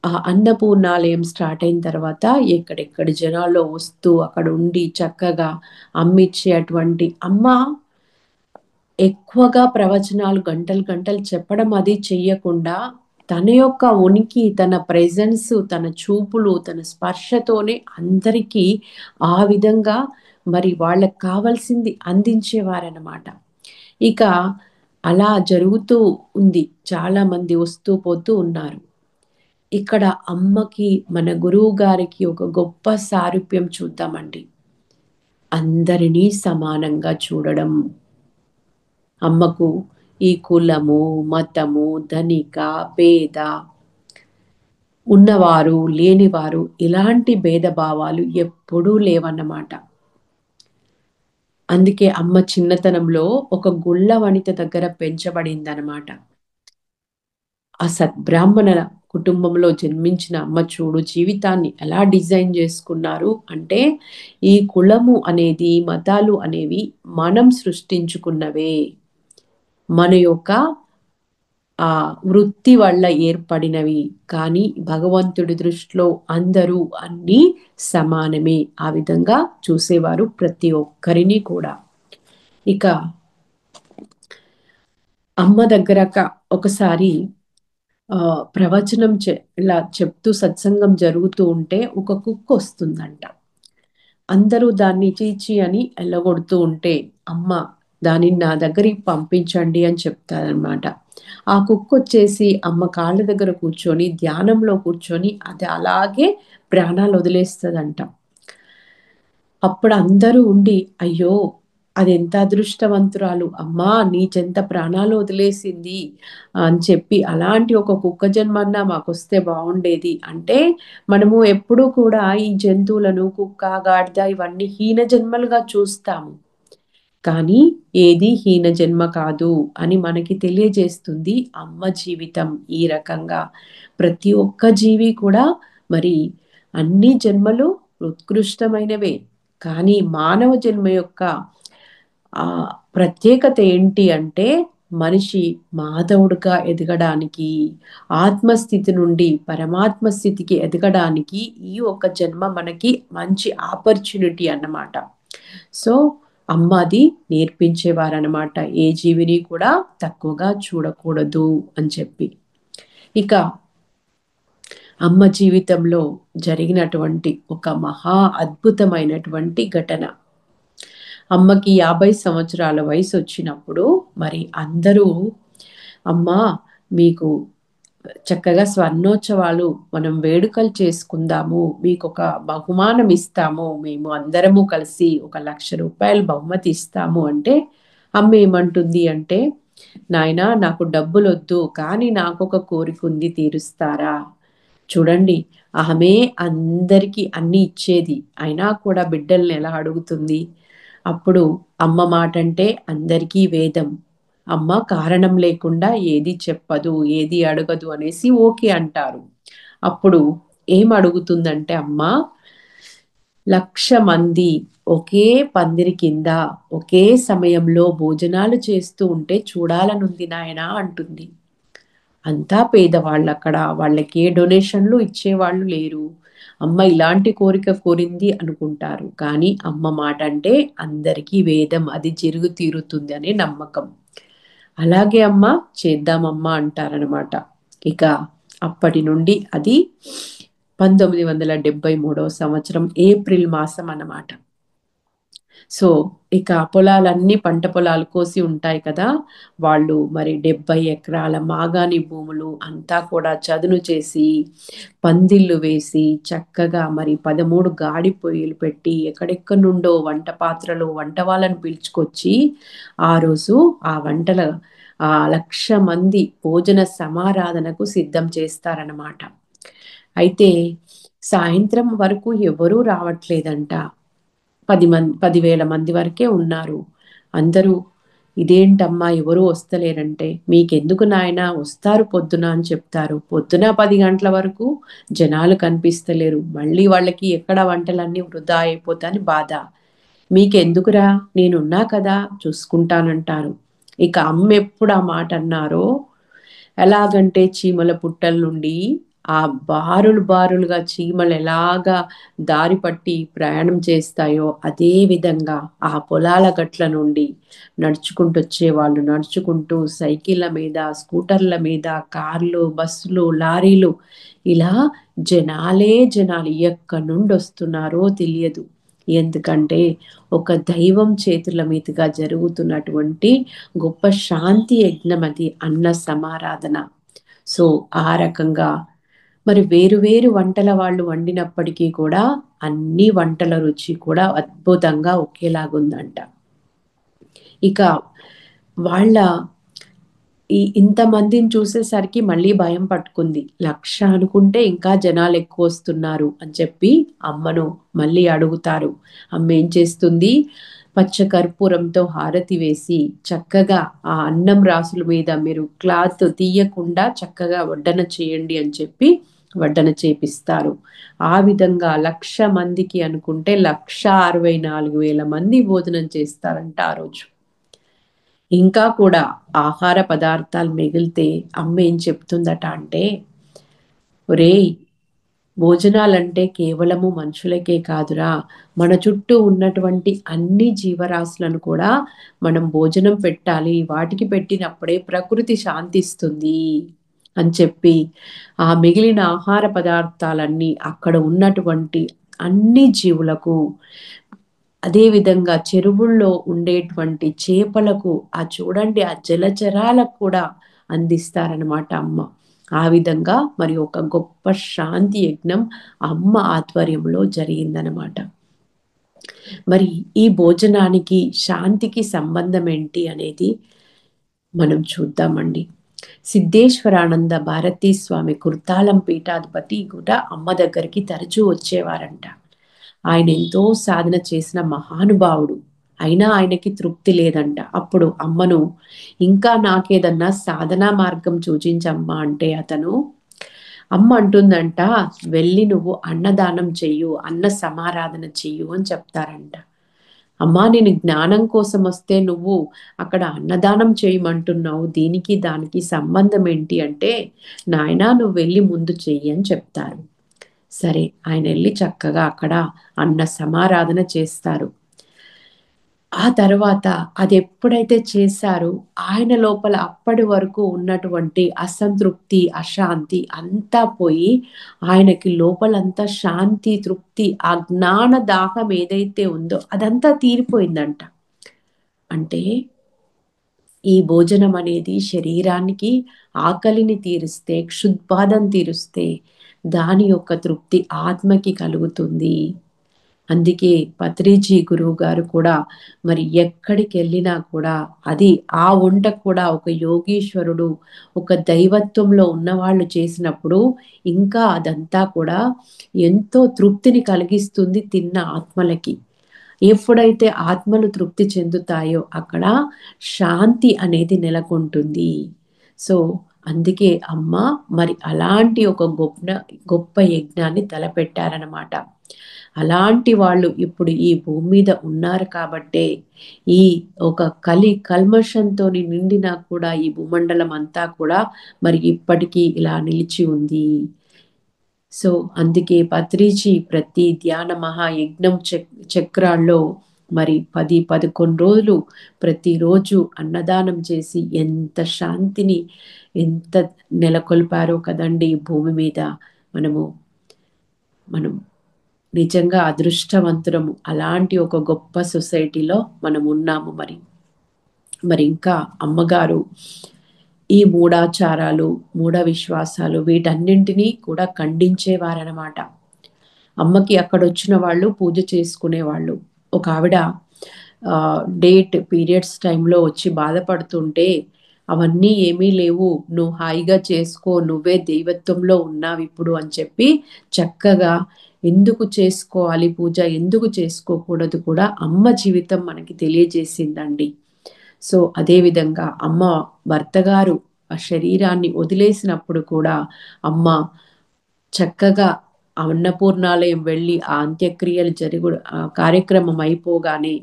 ఆ అన్నపూర్ణాలయం స్టార్ట్ అయిన తర్వాత ఎక్కడెక్కడ జనాల్లో వస్తూ అక్కడ ఉండి చక్కగా అమ్మిచ్చే అటువంటి అమ్మ ఎక్కువగా ప్రవచనాలు గంటలు గంటలు చెప్పడం అది చెయ్యకుండా, తన యొక్క ఉనికి, తన ప్రెజెన్స్, తన చూపులు, తన స్పర్శతోనే అందరికీ ఆ విధంగా మరి వాళ్ళకి కావాల్సింది అందించేవారన్నమాట. ఇక అలా జరుగుతూ ఉంది. చాలా మంది వస్తూ పోతూ ఉన్నారు. ఇక్కడ అమ్మకి మన గురువు గారికి ఒక గొప్ప సారూప్యం చూద్దామండి. అందరినీ సమానంగా చూడడం. అమ్మకు ఈ కులము, మతము, ధనిక, పేద, ఉన్నవారు, లేనివారు ఇలాంటి భేదభావాలు ఎప్పుడూ లేవన్నమాట. అందుకే అమ్మ చిన్నతనంలో ఒక గుళ్ళ వనిత దగ్గర పెంచబడిందనమాట. ఆ సద్బ్రాహ్మణ కుటుంబంలో జన్మించిన అమ్మ చూడు జీవితాన్ని ఎలా డిజైన్ చేసుకున్నారు అంటే, ఈ కులము అనేది, మతాలు అనేవి మనం సృష్టించుకున్నవే. మన యొక్క ఆ వృత్తి వల్ల ఏర్పడినవి. కానీ భగవంతుడి దృష్టిలో అందరూ అన్నీ సమానమే. ఆ విధంగా చూసేవారు ప్రతి ఒక్కరిని కూడా. ఇక అమ్మ దగ్గర ఒకసారి ప్రవచనం ఇలా చెప్తూ సత్సంగం జరుగుతూ ఉంటే ఒక కుక్క వస్తుందంట. అందరూ దాన్ని చీచి అని ఎల్లగొడుతూ ఉంటే అమ్మ దానిని నా దగ్గరికి పంపించండి అని చెప్తారనమాట. ఆ కుక్క వచ్చేసి అమ్మ కాళ్ళ దగ్గర కూర్చొని ధ్యానంలో కూర్చొని అది అలాగే ప్రాణాలు వదిలేస్తుందంట. అప్పుడు అందరూ ఉండి అయ్యో అది ఎంత అదృష్టవంతురాలు, అమ్మా నీచెంత ప్రాణాలు వదిలేసింది అని చెప్పి, అలాంటి ఒక కుక్క జన్మన్నా మాకు వస్తే బాగుండేది అంటే, మనము ఎప్పుడూ కూడా ఈ జంతువులను కుక్క, గాడిద ఇవన్నీ హీన జన్మలుగా చూస్తాము. కానీ ఏది హీన జన్మ కాదు అని మనకి తెలియజేస్తుంది అమ్మ జీవితం. ఈ రకంగా ప్రతి ఒక్క జీవి కూడా మరి అన్ని జన్మలు ఉత్కృష్టమైనవే. కానీ మానవ జన్మ యొక్క ఆ ప్రత్యేకత ఏంటి అంటే, మనిషి మాధవుడిగా ఎదగడానికి, ఆత్మస్థితి నుండి పరమాత్మ స్థితికి ఎదగడానికి ఈ ఒక జన్మ మనకి మంచి ఆపర్చునిటీ అన్నమాట. సో అమ్మ అది నేర్పించేవారనమాట. ఏ జీవిని కూడా తక్కువగా చూడకూడదు అని చెప్పి. ఇక అమ్మ జీవితంలో జరిగినటువంటి ఒక మహా అద్భుతమైనటువంటి ఘటన. అమ్మకి 50 సంవత్సరాల వయసు వచ్చినప్పుడు మరి అందరూ అమ్మా మీకు చక్కగా స్వర్ణోత్సవాలు మనం వేడుకలు చేసుకుందాము, మీకు ఒక బహుమానం ఇస్తాము, మేము అందరము కలిసి 1,00,000 రూపాయలు బహుమతి ఇస్తాము అంటే, అమ్మ ఏమంటుంది అంటే, నాయనా నాకు డబ్బులు వద్దు, కానీ నాకు ఒక కోరిక ఉంది, తీరుస్తారా? చూడండి, ఆమె అందరికీ అన్ని ఇచ్చేది, అయినా కూడా బిడ్డల్ని ఎలా అడుగుతుంది? అప్పుడు అమ్మ మాట అంటే అందరికీ వేదం. అమ్మ కారణం లేకుండా ఏది చెప్పదు, ఏది అడగదు అనేసి ఓకే అంటారు. అప్పుడు ఏం అడుగుతుందంటే అమ్మ, 1,00,000 మంది ఒకే పందిరి కింద ఒకే సమయంలో భోజనాలు చేస్తూ ఉంటే చూడాలనుంది నాయనా అంటుంది. అంతా పేదవాళ్ళు అక్కడ, వాళ్ళకి ఏ డొనేషన్లు ఇచ్చేవాళ్ళు లేరు. అమ్మ ఇలాంటి కోరిక కోరింది అనుకుంటారు. కానీ అమ్మ మాట అంటే అందరికీ వేదం, అది జరుగు తీరుతుంది అనే నమ్మకం. అలాగే అమ్మ చేద్దామమ్మా అంటారనమాట. ఇక అప్పటి నుండి అది 1973 సంవత్సరం ఏప్రిల్ మాసం అన్నమాట. సో ఇక పొలాలన్నీ పంట పొలాలు కోసి ఉంటాయి కదా, వాళ్ళు మరి 70 ఎకరాల మాగాణి భూములు అంతా కూడా చదును చేసి, పందిళ్ళు వేసి, చక్కగా మరి 13 గాడి పొయ్యిలు పెట్టి, ఎక్కడెక్కడి నుండో వంట పాత్రలు, వంట వాళ్ళని పిలుచుకొచ్చి ఆ రోజు ఆ వంటల 1,00,000 మంది భోజన సమారాధనకు సిద్ధం చేస్తారన్నమాట. అయితే సాయంత్రం వరకు ఎవరూ రావట్లేదంట. 10,000 మంది వరకే ఉన్నారు. అందరూ ఇదేంటమ్మా ఎవరూ వస్తలేరంటే, మీకెందుకు నాయనా వస్తారు పొద్దున అని చెప్తారు. పొద్దున 10 గంటల వరకు జనాలు కనిపిస్తలేరు, మళ్ళీ వాళ్ళకి ఎక్కడ వంటలన్నీ వృధా అయిపోతాయని బాధ. మీకెందుకురా, నేనున్నా కదా చూసుకుంటానంటారు. ఇక అమ్మ ఎప్పుడు ఆ మాట అన్నారో, ఎలాగంటే చీమల పుట్టల నుండి ఆ బారులుగా చీమలు ఎలాగా దారి పట్టి ప్రయాణం చేస్తాయో అదే విధంగా ఆ పొలాల గట్ల నుండి నడుచుకుంటూ వచ్చేవాళ్ళు, నడుచుకుంటూ సైకిళ్ళ మీద, స్కూటర్ల మీద, కార్లు, బస్సులు, లారీలు, ఇలా జనాలు ఎక్కడి నుండి వస్తున్నారో తెలియదు. ఎందుకంటే ఒక దైవం చేతుల మీదుగా జరుగుతున్నటువంటి గొప్ప శాంతి యజ్ఞం అది, అన్న సమారాధన. సో ఆ రకంగా మరి వేరు వేరు వంటల వాళ్ళు వండినప్పటికీ కూడా అన్ని వంటల రుచి కూడా అద్భుతంగా ఒకేలాగుందంట. ఇక వాళ్ళ ఇంతమందిని చూసేసరికి మళ్ళీ భయం పట్టుకుంది. 1,00,000 అనుకుంటే ఇంకా జనాలు ఎక్కువొస్తున్నారు అని చెప్పి అమ్మను మళ్ళీ అడుగుతారు. అమ్మ ఏం చేస్తుంది, పచ్చ కర్పూరంతో హారతి వేసి చక్కగా ఆ అన్నం రాసుల మీద మీరు క్లాత్ తీయకుండా చక్కగా వడ్డన చేయండి అని చెప్పి వడ్డన చేపిస్తారు. ఆ విధంగా 1,00,000 మందికి అనుకుంటే 1,64,000 మంది భోజనం చేస్తారంట ఆ రోజు. ఇంకా కూడా ఆహార పదార్థాలు మిగిలితే అమ్మ ఏం చెప్తుందట అంటే, ఒరేయ్, భోజనాలంటే కేవలము మనుషులకే కాదురా, మన చుట్టూ ఉన్నటువంటి అన్ని జీవరాశులను కూడా మనం భోజనం పెట్టాలి. వాటికి పెట్టినప్పుడే ప్రకృతి శాంతిస్తుంది అని చెప్పి ఆ మిగిలిన ఆహార పదార్థాలన్నీ అక్కడ ఉన్నటువంటి అన్ని జీవులకు, అదేవిధంగా చెరువుల్లో ఉండేటువంటి చేపలకు, ఆ చూడండి ఆ జలచరాలకు కూడా అందిస్తారనమాట అమ్మ. ఆ విధంగా మరి ఒక గొప్ప శాంతి యజ్ఞం అమ్మ ఆధ్వర్యంలో జరిగిందనమాట. మరి ఈ భోజనానికి శాంతికి సంబంధం ఏంటి అనేది మనం చూద్దామండి. సిద్ధేశ్వరానంద భారతీ స్వామి కుర్తాలం పీఠాధిపతి కూడా అమ్మ దగ్గరికి తరచూ వచ్చేవారంట. ఆయన ఎంతో సాధన చేసిన మహానుభావుడు, అయినా ఆయనకి తృప్తి లేదంట. అప్పుడు అమ్మను, ఇంకా నాకేదన్నా సాధనా మార్గం సూచించమ్మా అంటే అమ్మ అంటుందంట, వెళ్ళి నువ్వు అన్నదానం చెయ్యు, అన్న సమారాధన చెయ్యు అని చెప్తారంట. అమ్మా, నేను జ్ఞానం కోసం వస్తే నువ్వు అక్కడ అన్నదానం చేయమంటున్నావు, దీనికి దానికి సంబంధం ఏంటి అంటే, నాయనా నువ్వు వెళ్ళి ముందు చెయ్యి అని చెప్తారు. సరే, ఆయన వెళ్ళి చక్కగా అక్కడ అన్న సమారాధన చేస్తారు. ఆ తర్వాత అది ఎప్పుడైతే చేశారో ఆయన లోపల అప్పటి వరకు ఉన్నటువంటి అసంతృప్తి, అశాంతి అంతా పోయి ఆయనకి లోపలంతా శాంతి, తృప్తి, ఆ జ్ఞాన దాహం ఏదైతే ఉందో అదంతా తీరిపోయిందంట. అంటే ఈ భోజనం అనేది శరీరానికి ఆకలిని తీరుస్తే, క్షుద్బాధను తీరుస్తే దాని యొక్క తృప్తి ఆత్మకి కలుగుతుంది. అందుకే పత్రిజీ గురువు గారు కూడా మరి ఎక్కడికి వెళ్ళినా కూడా అది ఆ వంట కూడా ఒక యోగీశ్వరుడు, ఒక దైవత్వంలో ఉన్నవాళ్ళు చేసినప్పుడు ఇంకా అదంతా కూడా ఎంతో తృప్తిని కలిగిస్తుంది తిన్న ఆత్మలకి. ఎప్పుడైతే ఆత్మలు తృప్తి చెందుతాయో అక్కడ శాంతి అనేది నెలకొంటుంది. సో అందుకే అమ్మ మరి అలాంటి ఒక గొప్ప యజ్ఞాన్ని తలపెట్టారనమాట. అలాంటి వాళ్ళు ఇప్పుడు ఈ భూమి మీద ఉన్నారు కాబట్టే ఈ ఒక కల్మషంతో నిండినా కూడా ఈ భూమండలం అంతా కూడా మరి ఇప్పటికీ ఇలా నిలిచి ఉంది. సో అందుకే పత్రిజీ ప్రతి ధ్యాన మహాయజ్ఞం చక్రాల్లో మరి 10-11 రోజులు ప్రతిరోజు అన్నదానం చేసి ఎంత శాంతిని ఎంత నెలకొల్పారో కదండి ఈ భూమి మీద. మనం నిజంగా అదృష్టవంతురము, అలాంటి ఒక గొప్ప సొసైటీలో మనం ఉన్నాము. మరి ఇంకా అమ్మగారు ఈ మూఢాచారాలు, మూఢ విశ్వాసాలు వీటన్నింటినీ కూడా ఖండించేవారనమాట. అమ్మకి అక్కడ వచ్చిన వాళ్ళు పూజ చేసుకునేవాళ్ళు. ఒక ఆవిడ పీరియడ్స్ టైంలో వచ్చి బాధపడుతుంటే, అవన్నీ ఏమీ లేవు, నువ్వు హాయిగా చేసుకో, నువ్వే దైవత్వంలో ఉన్నావు ఇప్పుడు అని చెప్పి చక్కగా ఎందుకు చేసుకోవాలి పూజ, ఎందుకు చేసుకోకూడదు కూడా అమ్మ జీవితం మనకి తెలియజేసిందండి. సో అదేవిధంగా అమ్మ భర్త గారు ఆ శరీరాన్ని వదిలేసినప్పుడు కూడా అమ్మ చక్కగా అన్నపూర్ణాలయం వెళ్ళి ఆ అంత్యక్రియలు కార్యక్రమం అయిపోగానే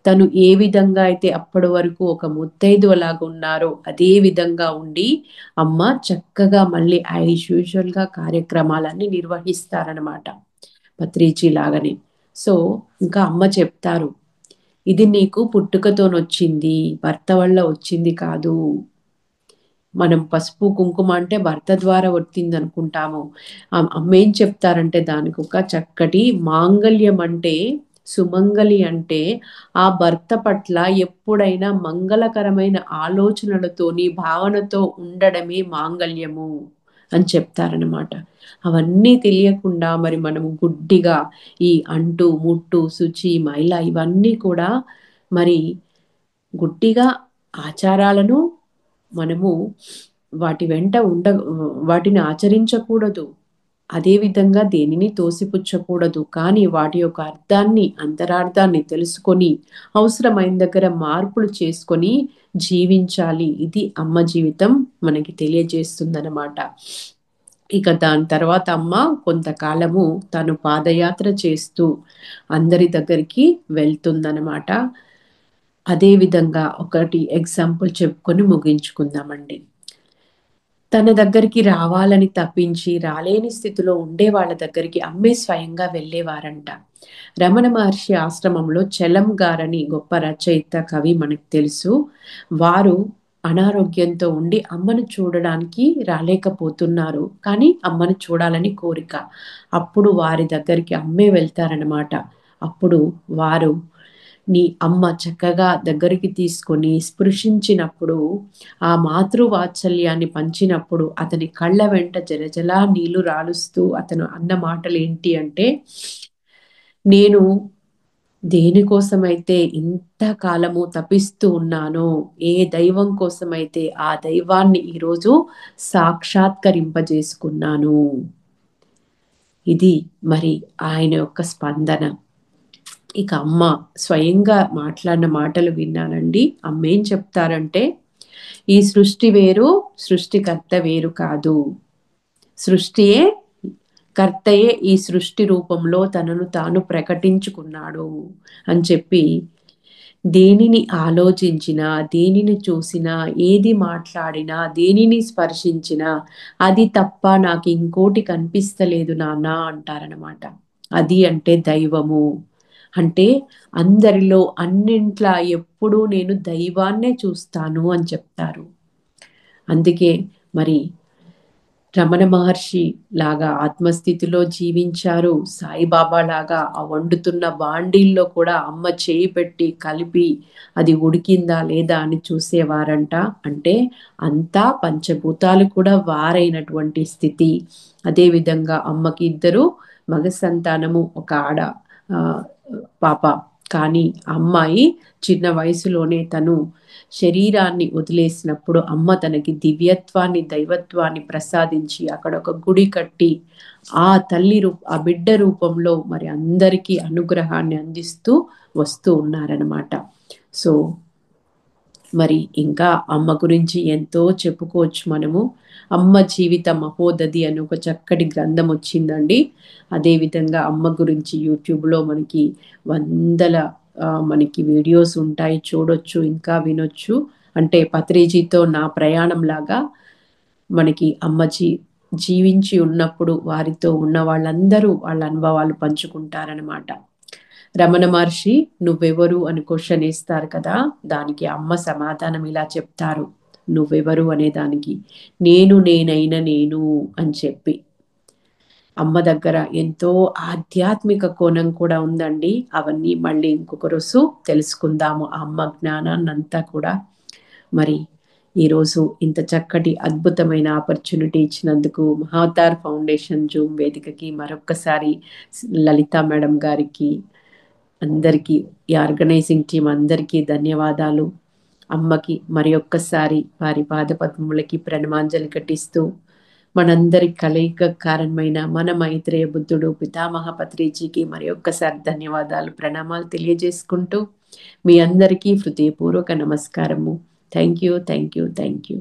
తను ఏ విధంగా అయితే అప్పటి వరకు ఒక ముత్తైదువలాగా ఉన్నారో అదే విధంగా ఉండి అమ్మ చక్కగా మళ్ళీ యాజ్ యూజువల్గా కార్యక్రమాలన్నీ నిర్వహిస్తారనమాట, పత్రిజీ లాగానే. సో ఇంకా అమ్మ చెప్తారు, ఇది నీకు పుట్టుకతోనొచ్చింది, భర్త వల్ల వచ్చింది కాదు. మనం పసుపు కుంకుమ అంటే భర్త ద్వారా వచ్చింది అనుకుంటాము. అమ్మ ఏం చెప్తారంటే దానికి ఒక చక్కటి మాంగళ్యం అంటే, సుమంగళి అంటే ఆ భర్త పట్ల ఎప్పుడైనా మంగళకరమైన ఆలోచనలతోని భావనతో ఉండడమే మాంగళ్యము అని చెప్తారనమాట. అవన్నీ తెలియకుండా మరి మనము గుడ్డిగా ఈ అంటు ముట్టు శుచి మైల ఇవన్నీ కూడా మరి గుడ్డిగా ఆచారాలను మనము వాటి వెంట వాటిని ఆచరించకూడదు. అదేవిధంగా దేనిని తోసిపుచ్చకూడదు. కానీ వాటి యొక్క అర్థాన్ని అంతరార్థాన్ని తెలుసుకొని అవసరమైన దగ్గర మార్పులు చేసుకొని జీవించాలి. ఇది అమ్మ జీవితం మనకి తెలియజేస్తుందన్నమాట. ఇక దాని తర్వాత అమ్మ కొంతకాలము తను పాదయాత్ర చేస్తూ అందరి దగ్గరికి వెళ్తుందన్నమాట. అదేవిధంగా ఒకటి ఎగ్జాంపుల్ చెప్పుకొని ముగించుకుందామండి. తన దగ్గరికి రావాలని తప్పించి రాలేని స్థితిలో ఉండే వాళ్ళ దగ్గరికి అమ్మే స్వయంగా వెళ్ళేవారంట. రమణ మహర్షి ఆశ్రమంలో చలం గారని గొప్ప రచయిత కవి మనకు తెలుసు. వారు అనారోగ్యంతో ఉండి అమ్మను చూడడానికి రాలేకపోతున్నారు. కానీ అమ్మను చూడాలని కోరిక. అప్పుడు వారి దగ్గరికి అమ్మే వెళ్తారనమాట. అప్పుడు వారు నీ అమ్మ చక్కగా దగ్గరికి తీసుకొని స్పృశించినప్పుడు, ఆ మాతృవాత్సల్యాన్ని పంచినప్పుడు అతని కళ్ళ వెంట జలజలా నీళ్లు రాలుస్తూ అతను అన్న మాటలు ఏంటి అంటే, నేను దేనికోసమైతే ఇంతకాలము తపిస్తూ ఉన్నానో, ఏ దైవం కోసమైతే ఆ దైవాన్ని ఈరోజు సాక్షాత్కరింపజేసుకున్నాను. ఇది మరి ఆయన యొక్క స్పందన. ఇక అమ్మ స్వయంగా మాట్లాడిన మాటలు విన్నానండి. అమ్మ ఏం చెప్తారంటే, ఈ సృష్టి వేరు, సృష్టికర్త వేరు కాదు. సృష్టియే కర్తయే ఈ సృష్టి రూపంలో తనను తాను ప్రకటించుకున్నాడు అని చెప్పి, దేనిని ఆలోచించినా, దేనిని చూసినా, ఏది మాట్లాడినా, దేనిని స్పర్శించినా అది తప్ప నాకు ఇంకోటి కనిపిస్తలేదు నాన్న అంటారనమాట. అది అంటే దైవము. అంటే అందరిలో అన్నింట్లా ఎప్పుడూ నేను దైవాన్నే చూస్తాను అని చెప్తారు. అందుకే మరి రమణ మహర్షి లాగా ఆత్మస్థితిలో జీవించారు. సాయిబాబా లాగా ఆ వండుతున్న బాండీల్లో కూడా అమ్మ చేయి పెట్టి కలిపి అది ఉడికిందా లేదా అని చూసేవారంట. అంటే అంతా పంచభూతాలు కూడా వారైనటువంటి స్థితి. అదేవిధంగా అమ్మకి 2 మగ సంతానము, ఒక ఆడ పాప. కానీ అమ్మాయి చిన్న వయసులోనే తను శరీరాన్ని వదిలేసినప్పుడు అమ్మ తనకి దివ్యత్వాన్ని దైవత్వాన్ని ప్రసాదించి అక్కడ ఒక గుడి కట్టి ఆ ఆ బిడ్డ రూపంలో మరి అందరికీ అనుగ్రహాన్ని అందిస్తూ వస్తూ ఉన్నారనమాట. సో మరి ఇంకా అమ్మ గురించి ఎంతో చెప్పుకోవచ్చు మనము. అమ్మ జీవిత మహోదధి అని ఒక చక్కటి గ్రంథం వచ్చిందండి. అదేవిధంగా అమ్మ గురించి యూట్యూబ్లో మనకి వందల మనకి వీడియోస్ ఉంటాయి, చూడొచ్చు, ఇంకా వినొచ్చు. అంటే పత్రిజీతో నా ప్రయాణం లాగా మనకి అమ్మ జీవించి ఉన్నప్పుడు వారితో ఉన్న వాళ్ళందరూ వాళ్ళ అనుభవాలు పంచుకుంటారనమాట. రమణ మహర్షి నువ్వెవరు అని క్వశ్చన్ వేస్తారు కదా, దానికి అమ్మ సమాధానం ఇలా చెప్తారు. నువ్వెవరు అనే దానికి నేనైన నేను అని చెప్పి. అమ్మ దగ్గర ఎంతో ఆధ్యాత్మిక కోణం కూడా ఉందండి. అవన్నీ మళ్ళీ ఇంకొక రోజు తెలుసుకుందాము, ఆ అమ్మ జ్ఞానాన్నంతా కూడా. మరి ఈరోజు ఇంత చక్కటి అద్భుతమైన ఆపర్చునిటీ ఇచ్చినందుకు మహావతార్ ఫౌండేషన్ జూమ్ వేదికకి మరొక్కసారి లలిత మేడం గారికి, అందరికీ, ఈ ఆర్గనైజింగ్ టీం అందరికీ ధన్యవాదాలు. అమ్మకి మరి ఒక్కసారి వారి పాదపద్మములకి ప్రణమాంజలి ఘటిస్తూ మనందరి కలయిక కారణమైన మన మైత్రేయ బుద్ధుడు పితామహ పత్రిజీకి మరి ఒక్కసారి ధన్యవాదాలు, ప్రణామాలు తెలియజేసుకుంటూ మీ అందరికీ హృదయపూర్వక నమస్కారము. Thank you.